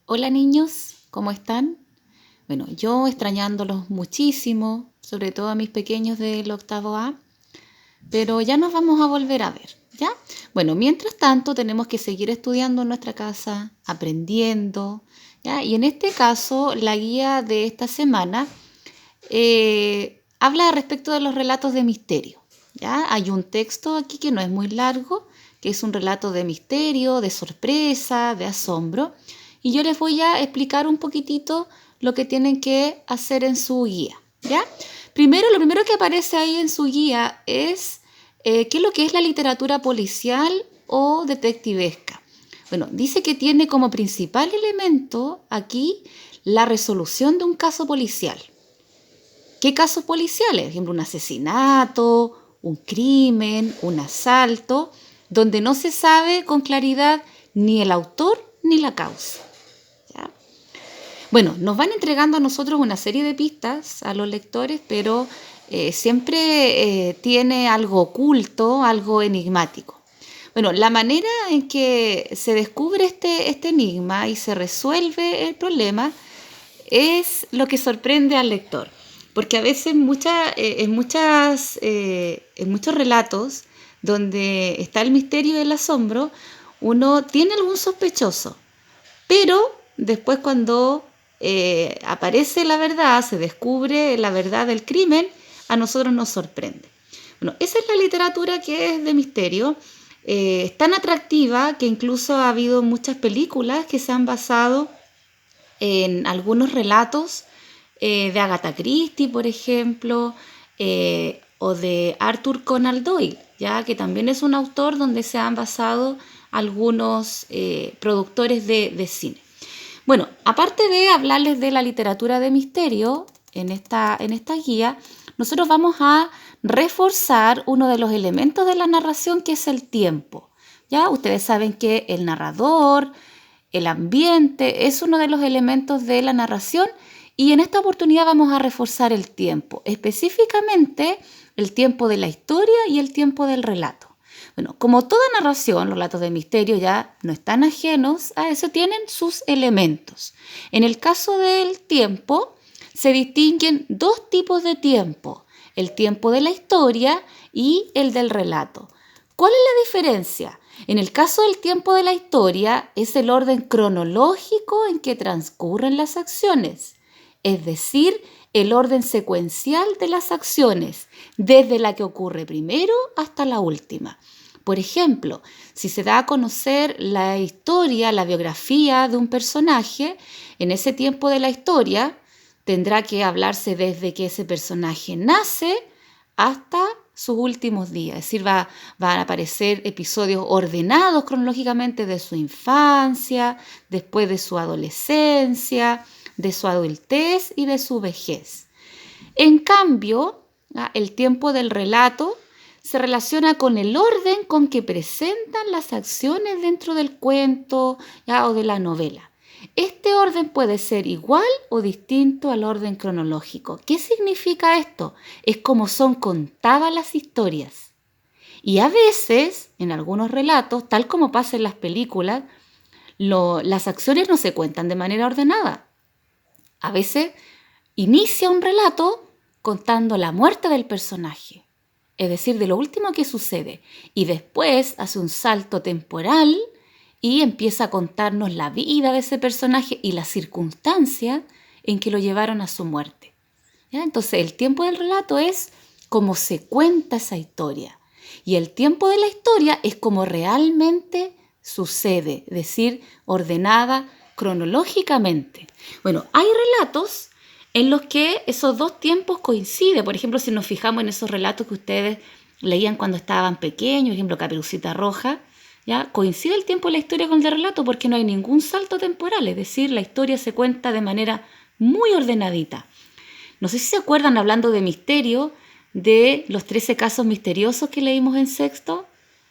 Hola niños, ¿cómo están? Bueno, yo extrañándolos muchísimo, sobre todo a mis pequeños del octavo A, pero ya nos vamos a volver a ver, ¿ya? Bueno, mientras tanto tenemos que seguir estudiando en nuestra casa, aprendiendo, ¿ya? Y en este caso, la guía de esta semana habla respecto de los relatos de misterio, ¿ya? Hay un texto aquí que no es muy largo, que es un relato de misterio, de sorpresa, de asombro, y yo les voy a explicar un poquitito lo que tienen que hacer en su guía, ¿ya? Lo primero que aparece ahí en su guía es qué es lo que es la literatura policial o detectivesca. Bueno, dice que tiene como principal elemento aquí la resolución de un caso policial. ¿Qué casos policiales? Por ejemplo, un asesinato, un crimen, un asalto, donde no se sabe con claridad ni el autor ni la causa. ¿Ya? Bueno, nos van entregando a nosotros una serie de pistas a los lectores, pero siempre tiene algo oculto, algo enigmático. Bueno, la manera en que se descubre este enigma y se resuelve el problema es lo que sorprende al lector. Porque a veces en muchos relatos donde está el misterio y el asombro, uno tiene algún sospechoso, pero después cuando aparece la verdad, se descubre la verdad del crimen, a nosotros nos sorprende. Bueno, esa es la literatura que es de misterio. Es tan atractiva que incluso ha habido muchas películas que se han basado en algunos relatos de Agatha Christie, por ejemplo, o de Arthur Conan Doyle, ya que también es un autor donde se han basado algunos productores de cine. Bueno, aparte de hablarles de la literatura de misterio en esta guía, nosotros vamos a reforzar uno de los elementos de la narración que es el tiempo. Ya ustedes saben que el narrador, el ambiente es uno de los elementos de la narración y en esta oportunidad vamos a reforzar el tiempo, específicamente el tiempo de la historia y el tiempo del relato. Bueno, como toda narración, los relatos de misterio ya no están ajenos a eso, tienen sus elementos. En el caso del tiempo, se distinguen dos tipos de tiempo, el tiempo de la historia y el del relato. ¿Cuál es la diferencia? En el caso del tiempo de la historia es el orden cronológico en que transcurren las acciones, es decir, el orden secuencial de las acciones, desde la que ocurre primero hasta la última. Por ejemplo, si se da a conocer la historia, la biografía de un personaje, en ese tiempo de la historia tendrá que hablarse desde que ese personaje nace hasta sus últimos días. Es decir, van a aparecer episodios ordenados cronológicamente de su infancia, después de su adolescencia, de su adultez y de su vejez. En cambio, el tiempo del relato se relaciona con el orden con que presentan las acciones dentro del cuento o de la novela. Este orden puede ser igual o distinto al orden cronológico. ¿Qué significa esto? Es como son contadas las historias. Y a veces, en algunos relatos, tal como pasa en las películas, las acciones no se cuentan de manera ordenada. A veces inicia un relato contando la muerte del personaje, es decir, de lo último que sucede, y después hace un salto temporal y empieza a contarnos la vida de ese personaje y las circunstancias en que lo llevaron a su muerte. ¿Ya? Entonces, el tiempo del relato es como se cuenta esa historia, y el tiempo de la historia es como realmente sucede, es decir, ordenada cronológicamente. Bueno, hay relatos en los que esos dos tiempos coinciden. Por ejemplo, si nos fijamos en esos relatos que ustedes leían cuando estaban pequeños, por ejemplo, Caperucita Roja, ¿ya? Coincide el tiempo de la historia con el de relato porque no hay ningún salto temporal, es decir, la historia se cuenta de manera muy ordenadita. No sé si se acuerdan, hablando de misterio, de los 13 casos misteriosos que leímos en sexto.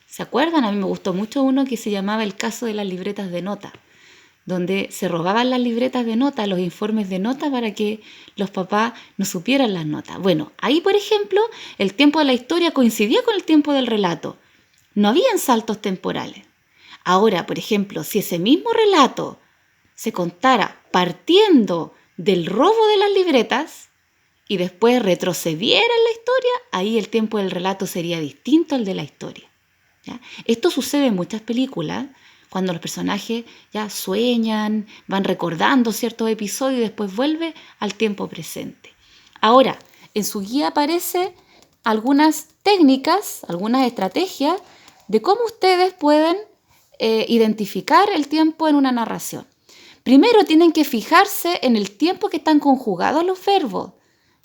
¿Se acuerdan? A mí me gustó mucho uno que se llamaba el caso de las libretas de nota, donde se robaban las libretas de nota, los informes de nota para que los papás no supieran las notas. Bueno, ahí por ejemplo el tiempo de la historia coincidía con el tiempo del relato. No habían saltos temporales. Ahora, por ejemplo, si ese mismo relato se contara partiendo del robo de las libretas y después retrocediera en la historia, ahí el tiempo del relato sería distinto al de la historia. ¿Ya? Esto sucede en muchas películas, cuando los personajes ya sueñan, van recordando ciertos episodios y después vuelve al tiempo presente. Ahora, en su guía aparece algunas técnicas, algunas estrategias de cómo ustedes pueden identificar el tiempo en una narración. Primero tienen que fijarse en el tiempo que están conjugados los verbos.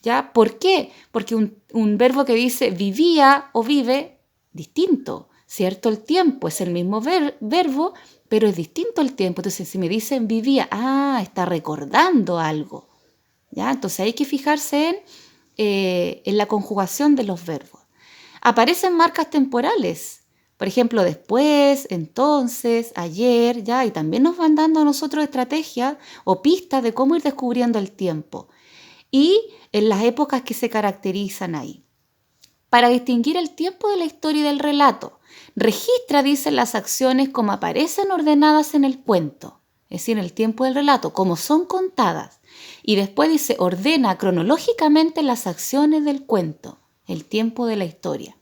¿Ya? ¿Por qué? Porque un verbo que dice vivía o vive, distinto, ¿cierto? El tiempo es el mismo verbo, pero es distinto el tiempo. Entonces, si me dicen vivía, está recordando algo. ¿Ya? Entonces hay que fijarse en la conjugación de los verbos. Aparecen marcas temporales. Por ejemplo, después, entonces, ayer, ¿ya? Y también nos van dando a nosotros estrategias o pistas de cómo ir descubriendo el tiempo. Y en las épocas que se caracterizan ahí. Para distinguir el tiempo de la historia y del relato, registra, dicen, las acciones como aparecen ordenadas en el cuento, es decir, el tiempo del relato, como son contadas. Y después dice, ordena cronológicamente las acciones del cuento, el tiempo de la historia.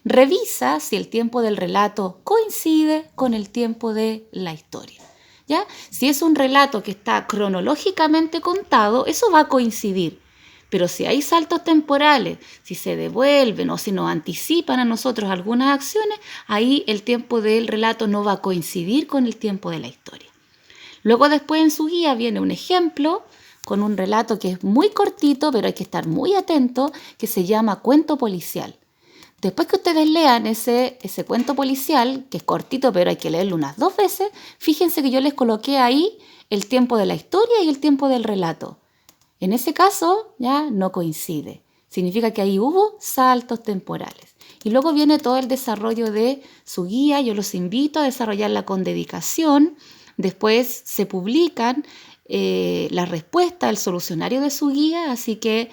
Revisa si el tiempo del relato coincide con el tiempo de la historia. ¿Ya? Si es un relato que está cronológicamente contado, eso va a coincidir. Pero si hay saltos temporales, si se devuelven o si nos anticipan a nosotros algunas acciones, ahí el tiempo del relato no va a coincidir con el tiempo de la historia. Luego después en su guía viene un ejemplo con un relato que es muy cortito, pero hay que estar muy atento, que se llama Cuento Policial. Después que ustedes lean ese cuento policial, que es cortito, pero hay que leerlo unas 2 veces, fíjense que yo les coloqué ahí el tiempo de la historia y el tiempo del relato. En ese caso, ya no coincide. Significa que ahí hubo saltos temporales. Y luego viene todo el desarrollo de su guía. Yo los invito a desarrollarla con dedicación. Después se publican las respuestas, el solucionario de su guía, así que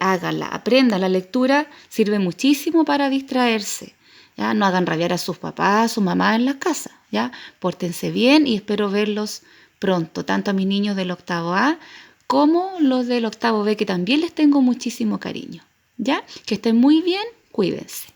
háganla, aprendan. La lectura sirve muchísimo para distraerse. ¿Ya? No hagan rabiar a sus papás, a sus mamás en la casa. ¿Ya? Pórtense bien y espero verlos pronto, tanto a mis niños del octavo A como los del octavo B, que también les tengo muchísimo cariño. ¿Ya? Que estén muy bien, cuídense.